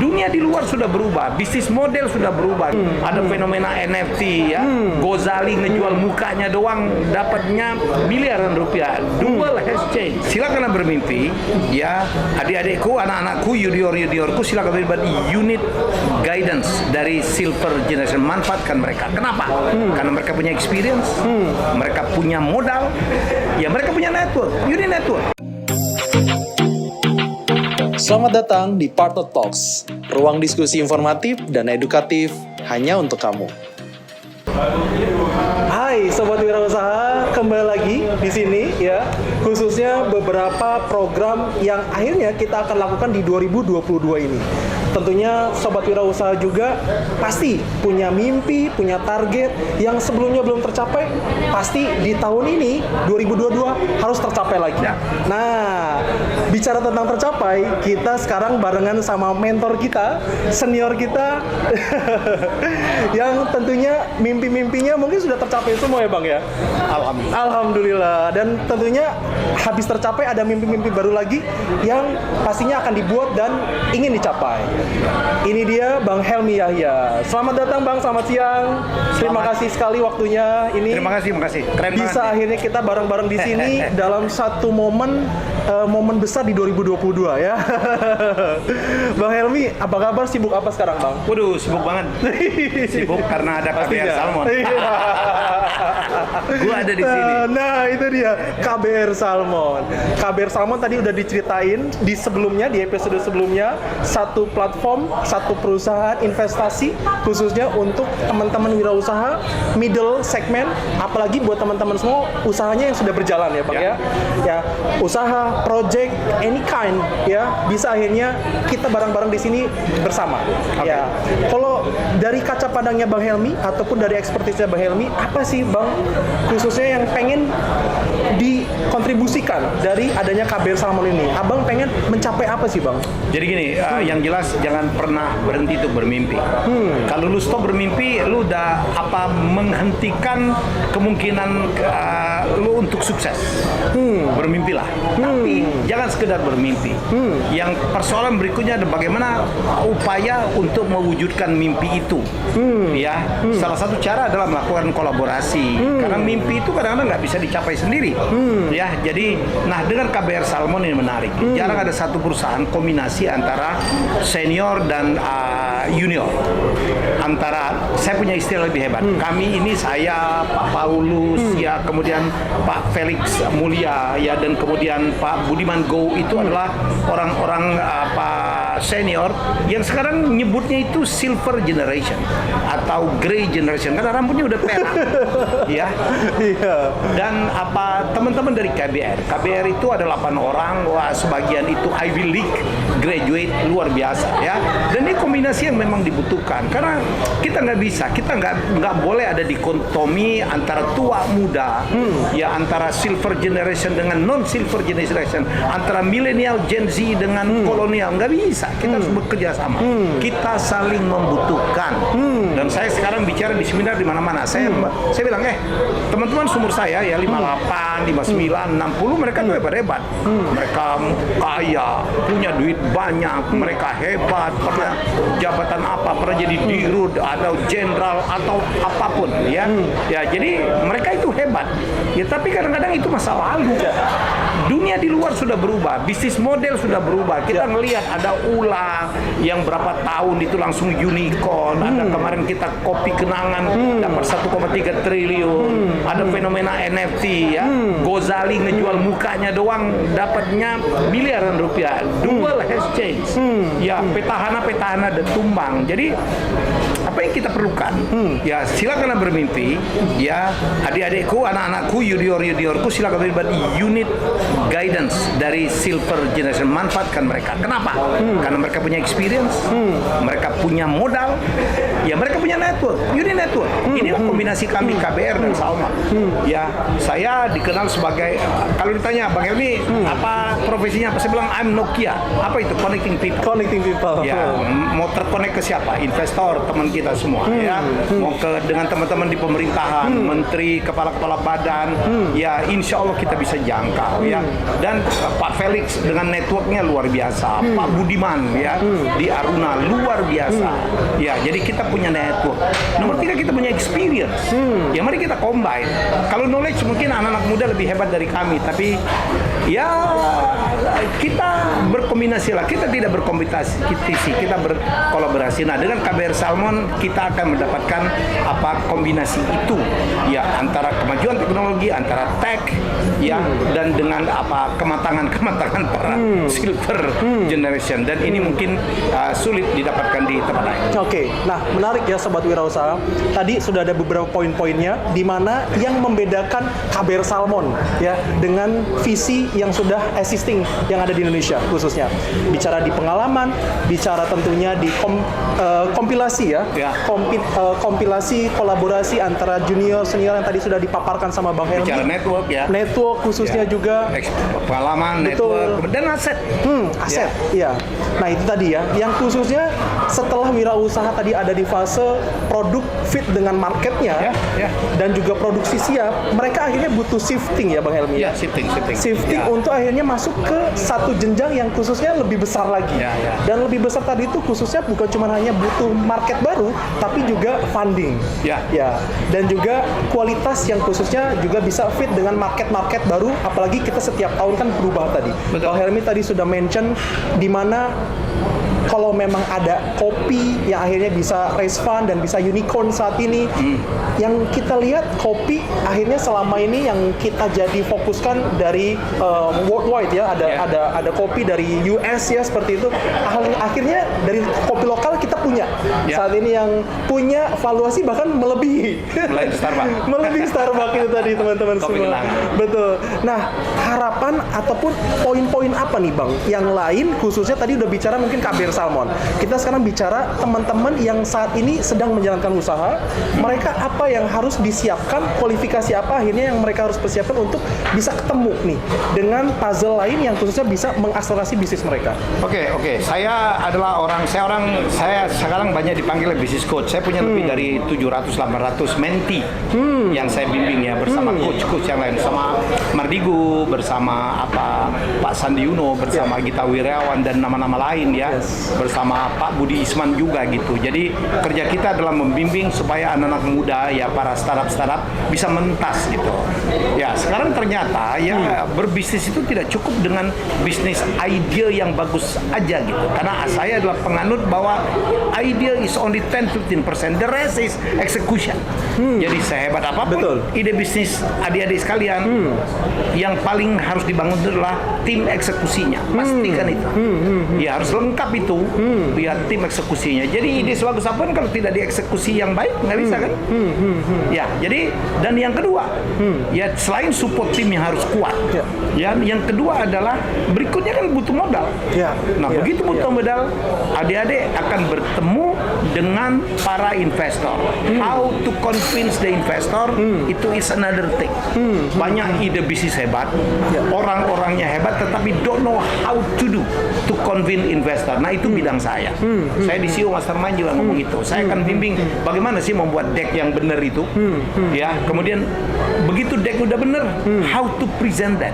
dunia di luar sudah berubah, bisnis model sudah berubah. Ada fenomena NFT ya, Gozali ngejual mukanya doang dapatnya miliaran rupiah. Dual has changed. Silakan bermimpi ya, adik-adikku, anak-anakku, junior-juniorku, silakan bermimpi. Unit guidance dari Silver Generation, manfaatkan mereka. Kenapa? Karena mereka punya experience, mereka punya modal, ya mereka punya network, unit network. Selamat datang di Partner Talks, ruang diskusi informatif dan edukatif hanya untuk kamu. Hai Sobat Wirausaha, kembali lagi di sini ya, khususnya beberapa program yang akhirnya kita akan lakukan di 2022 ini. Tentunya Sobat Wirausaha juga pasti punya mimpi, punya target yang sebelumnya belum tercapai, pasti di tahun ini 2022 harus tercapai lagi. Nah, bicara tentang tercapai, kita sekarang barengan sama mentor kita, senior kita yang tentunya mimpi-mimpinya mungkin sudah tercapai semua ya Bang ya? Alhamdulillah. Dan tentunya habis tercapai ada mimpi-mimpi baru lagi yang pastinya akan dibuat dan ingin dicapai. Ini dia Bang Helmi Yahya. Selamat datang Bang, selamat siang. Terima kasih sekali waktunya ini. Terima kasih. Keren bisa banget. Akhirnya kita bareng-bareng di sini dalam satu momen besar di 2022 ya. Bang Helmi, apa kabar? Sibuk apa sekarang Bang? Waduh, sibuk banget. Sibuk karena ada KBR Salmon. Gua ada di sini. Nah, itu dia KBR Salmon. KBR Salmon tadi udah diceritain di sebelumnya, di episode sebelumnya, satu platform, satu perusahaan investasi khususnya untuk teman-teman wirausaha middle segment, apalagi buat teman-teman semua usahanya yang sudah berjalan ya Bang ya. Ya, usaha, project, any kind ya, bisa akhirnya kita bareng-bareng di sini bersama. Ya. Kalau dari kaca pandangnya Bang Helmi ataupun dari ekspertisnya Bang Helmi, apa sih Bang khususnya yang pengen dikontribusikan dari adanya KBR Salmon ini? Abang pengen mencapai apa sih Bang? Jadi gini, yang jelas jangan pernah berhenti untuk bermimpi. Kalau lu stop bermimpi, lu udah menghentikan kemungkinan lu untuk sukses. Bermimpilah. Tapi jangan sekedar bermimpi. Yang persoalan berikutnya adalah bagaimana upaya untuk mewujudkan mimpi itu. Ya, salah satu cara adalah melakukan kolaborasi. Karena mimpi itu kadang-kadang nggak bisa dicapai sendiri. Ya, jadi, dengan KBR Salmon ini menarik. Jarang ada satu perusahaan kombinasi antara senior dan junior. Antara saya punya istilah lebih hebat. Kami ini saya, Pak Paulus, ya kemudian Pak Felix Mulia, ya dan kemudian Pak Budiman Go itu adalah orang-orang senior yang sekarang nyebutnya itu silver generation atau grey generation karena rambutnya udah perak. Ya. Dan teman-teman dari KBR itu ada 8 orang, sebagian itu Ivy League graduate luar biasa ya. Dan ini kombinasi yang memang dibutuhkan karena kita nggak boleh ada dikotomi antara tua muda, ya antara silver generation dengan non silver generation, antara milenial Gen Z dengan kolonial, nggak bisa. Kita harus bekerja sama. Kita saling membutuhkan. Dan saya sekarang bicara di seminar di mana-mana. Saya bilang, teman-teman sumur saya ya 58, 59, 60 mereka tuh hebat-hebat. Mereka kaya, punya duit banyak, mereka hebat, pernah jabatan pernah jadi dirut atau jenderal atau apapun ya. Ya, jadi mereka itu hebat. Ya, tapi kadang-kadang itu masa lalu. Dunia di luar sudah berubah, bisnis model sudah berubah. Kita ngelihat ada Ula yang berapa tahun itu langsung unicorn. Ada kemarin kita kopi kenangan dapat 1,3 triliun. Ada fenomena NFT ya. Gozali ngejual mukanya doang dapatnya miliaran rupiah. Dual has changed. Ya, petahana ada tumbang. Jadi apa yang kita perlukan? Ya, silakan bermimpi. Ya, adik-adikku, anak-anakku, junior-juniorku, silakan bermimpi. Unit guidance dari Silver Generation, manfaatkan mereka. Kenapa? Karena mereka punya experience, mereka punya modal, Ya mereka punya network, Uni Network. Inilah kombinasi kami KBR dan Salman. Ya, saya dikenal sebagai kalau ditanya Bang Helmi apa profesinya, apa saya bilang I'm Nokia. Apa itu? Connecting people. Connecting people. Ya, mau terkonek ke siapa? Investor, teman kita semua. Ya, mau ke dengan teman-teman di pemerintahan, menteri, kepala-kepala badan. Ya, insya Allah kita bisa jangkau. Ya, dan Pak Felix dengan networknya luar biasa. Pak Budiman ya di Aruna luar biasa. Ya, jadi kita punya network. Nomor 3 kita punya experience. Ya, mari kita combine. Kalau knowledge mungkin anak-anak muda lebih hebat dari kami, tapi ya kita berkombinasi lah. Kita tidak berkompetisi, kita berkolaborasi. Nah, dengan KBR Salmon kita akan mendapatkan kombinasi itu ya, antara kemajuan teknologi, antara tech ya, dan dengan kematangan para silver generation, dan ini mungkin sulit didapatkan di tempat lain. Oke, nah menarik ya Sobat Wirausaha. Tadi sudah ada beberapa poin-poinnya di mana yang membedakan KBR Salmon ya dengan visi yang sudah existing yang ada di Indonesia khususnya. Bicara di pengalaman, bicara tentunya di kompilasi ya, kompilasi kolaborasi antara junior senior yang tadi sudah dipaparkan sama Bang Helmi. Bicara network ya. Network khususnya juga. Pengalaman, network, dan aset. Aset, iya. Nah itu tadi ya, yang khususnya setelah wirausaha tadi ada di fase produk fit dengan marketnya, dan juga produksi siap, mereka akhirnya butuh shifting ya Bang Helmi. Ya, shifting Untuk akhirnya masuk ke satu jenjang yang khususnya lebih besar lagi. Dan lebih besar tadi itu khususnya bukan cuma hanya butuh market baru, tapi juga funding. Dan juga kualitas yang khususnya juga bisa fit dengan market baru, apalagi kita setiap tahun kan berubah tadi. Bang Helmi tadi sudah mention di mana kalau memang ada kopi yang akhirnya bisa raise fund dan bisa unicorn saat ini, yang kita lihat kopi akhirnya selama ini yang kita jadi fokuskan dari worldwide ya, ada kopi dari US ya seperti itu. Akhirnya dari kopi lokal kita punya saat ini yang punya valuasi bahkan melebihi Starbucks. melebihi Starbucks itu tadi teman-teman semua. Betul. Nah, harapan ataupun poin-poin apa nih Bang yang lain khususnya tadi udah bicara mungkin KBR Salmon. Kita sekarang bicara teman-teman yang saat ini sedang menjalankan usaha, mereka apa yang harus disiapkan, kualifikasi apa akhirnya yang mereka harus persiapkan untuk bisa ketemu nih dengan puzzle lain yang khususnya bisa mengakselerasi bisnis mereka. Oke. Saya sekarang banyak dipanggil business coach. Saya punya lebih dari 700-800 mentee yang saya bimbing ya, bersama coach-coach yang lain, sama Mardigu, bersama Pak Sandi Uno, bersama Gita Wirawan dan nama-nama lain ya, bersama Pak Budi Isman juga gitu. Jadi kerja kita adalah membimbing supaya anak-anak muda ya, para startup bisa mentas gitu. Ya, sekarang ternyata ya berbisnis itu tidak cukup dengan bisnis ide yang bagus aja gitu. Karena saya adalah penganut bahwa idea is only 10-15%, the rest is execution. Jadi sehebat apapun ide bisnis adik-adik sekalian, yang paling harus dibangun adalah tim eksekusinya. Pastikan itu. Ya harus lengkap itu. Ya tim eksekusinya. Jadi ide sebagus apapun kalau tidak dieksekusi yang baik nggak bisa kan? Ya, jadi dan yang kedua, ya selain support tim yang harus kuat, ya yang kedua adalah berikutnya kan butuh modal. Nah, begitu butuh modal, adik-adik akan bertemu dengan para investor. How to convince the investor, itu is another thing. Banyak ide bisnis hebat, orang-orangnya hebat, tetapi don't know how to do to convince investor. Nah, itu bidang saya. Saya di CEO Mastermind juga ngomong itu. Saya akan bimbing bagaimana sih membuat deck yang benar itu. Ya, kemudian begitu deck udah benar, how to present that.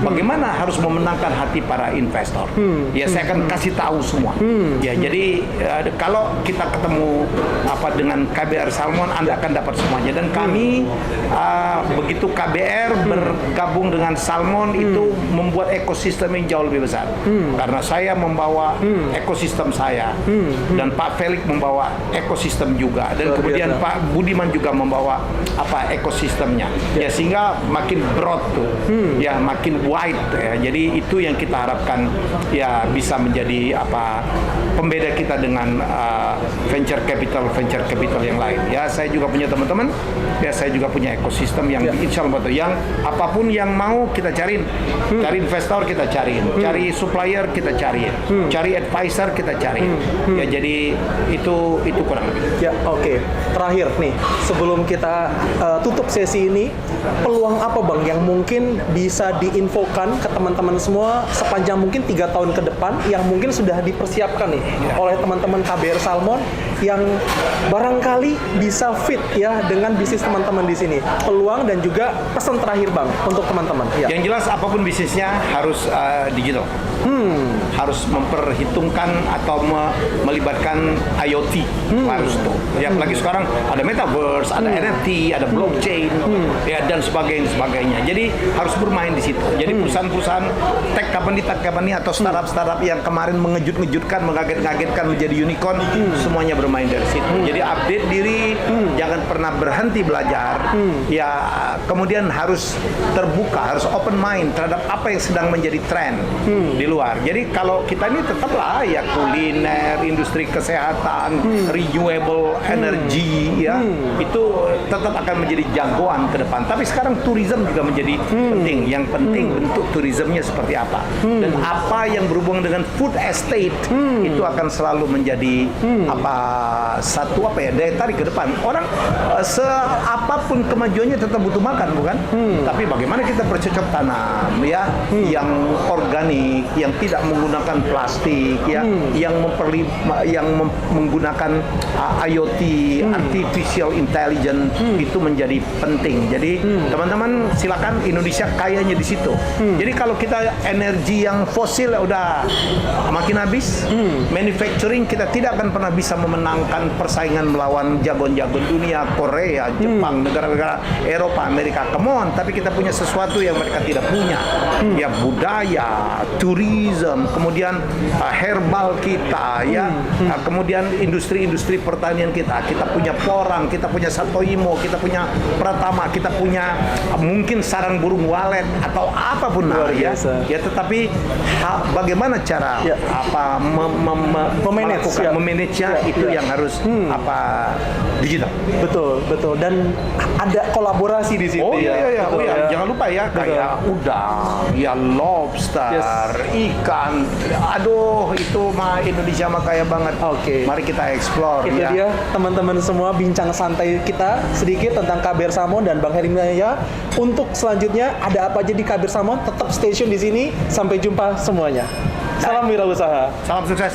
Bagaimana harus memenangkan hati para investor. Ya, saya akan kasih tahu semua. Ya, jadi kalau kita ketemu dengan KBR Salmon, Anda akan dapat semuanya. Dan kami begitu KBR bergabung dengan Salmon itu membuat ekosistem yang jauh lebih besar. Karena saya membawa ekosistem saya, dan Pak Felix membawa ekosistem juga, dan kemudian Pak Budiman juga membawa ekosistemnya. Ya, sehingga makin broad tuh, ya makin wide ya. Jadi itu yang kita harapkan ya bisa menjadi pembeda kita dengan venture capital yang lain. Ya, saya juga punya teman-teman, ya saya juga punya ekosistem yang insya Allah betul. Yang apapun yang mau kita cariin, cari investor kita cariin, cari supplier kita cariin, cari advisor kita cariin. Ya jadi itu kurang lebih. Ya, oke. Terakhir nih, sebelum kita tutup sesi ini, peluang apa Bang yang mungkin bisa diinfokan ke teman-teman semua sepanjang mungkin 3 tahun ke depan yang mungkin sudah dipersiapkan nih oleh teman-teman KBR Salmon yang barangkali bisa fit ya dengan bisnis teman-teman di sini. Peluang dan juga pesan terakhir Bang untuk teman-teman. Ya. Yang jelas apapun bisnisnya harus digital. Harus memperhitungkan atau melibatkan IoT. Harus tuh. Ya apalagi sekarang ada metaverse, ada NFT, ada blockchain, ya dan sebagainya. Jadi harus bermain di situ. Jadi perusahaan-perusahaan tech company atau startup yang kemarin mengejut-ngejutkan, mengaget-ngagetkan menjadi unicorn, semuanya bermain dari situ. Jadi update diri, jangan pernah berhenti belajar. Ya kemudian harus terbuka, harus open mind terhadap apa yang sedang menjadi tren di luar. Jadi kalau kita ini tetaplah ya kuliner, industri kesehatan, renewable energy ya itu tetap akan menjadi jagoan ke depan. Tapi sekarang tourism juga menjadi penting. Yang penting bentuk tourismnya seperti apa dan apa yang berhubungan dengan food estate itu akan selalu menjadi daya tarik ke depan. Orang seapapun kemajuannya tetap butuh makan bukan? Tapi bagaimana kita bercocok tanam ya yang organik, yang tidak menggunakan plastik ya, yang menggunakan IoT, artificial intelligence itu menjadi penting. Jadi teman-teman silakan, Indonesia kayanya di situ. Jadi kalau kita energi yang fosil udah makin habis, manufacturing kita tidak akan pernah bisa memenangkan persaingan melawan jagoan-jagoan dunia, Korea, Jepang, negara-negara Eropa, Amerika. Come on, tapi kita punya sesuatu yang mereka tidak punya. Ya budaya, tourism, kemudian herbal kita ya, kemudian industri-industri pertanian kita punya porang, kita punya Satoimo, kita punya Pratama, kita punya mungkin sarang burung walet atau apapun ya. Tetapi bagaimana cara memanage itu yang harus digital. Betul. Dan ada kolaborasi di situ. Jangan lupa ya kayak udang, ya lobster, ikan. Aduh, itu mah Indonesia mah kaya banget. Oke. Mari kita explore Itu dia teman-teman semua bincang santai kita sedikit tentang KBR Salmon dan Bang Heri Wijaya. Untuk selanjutnya ada apa aja di KBR Salmon, tetap stay tune di sini. Sampai jumpa semuanya. Salam wirausaha. Salam sukses.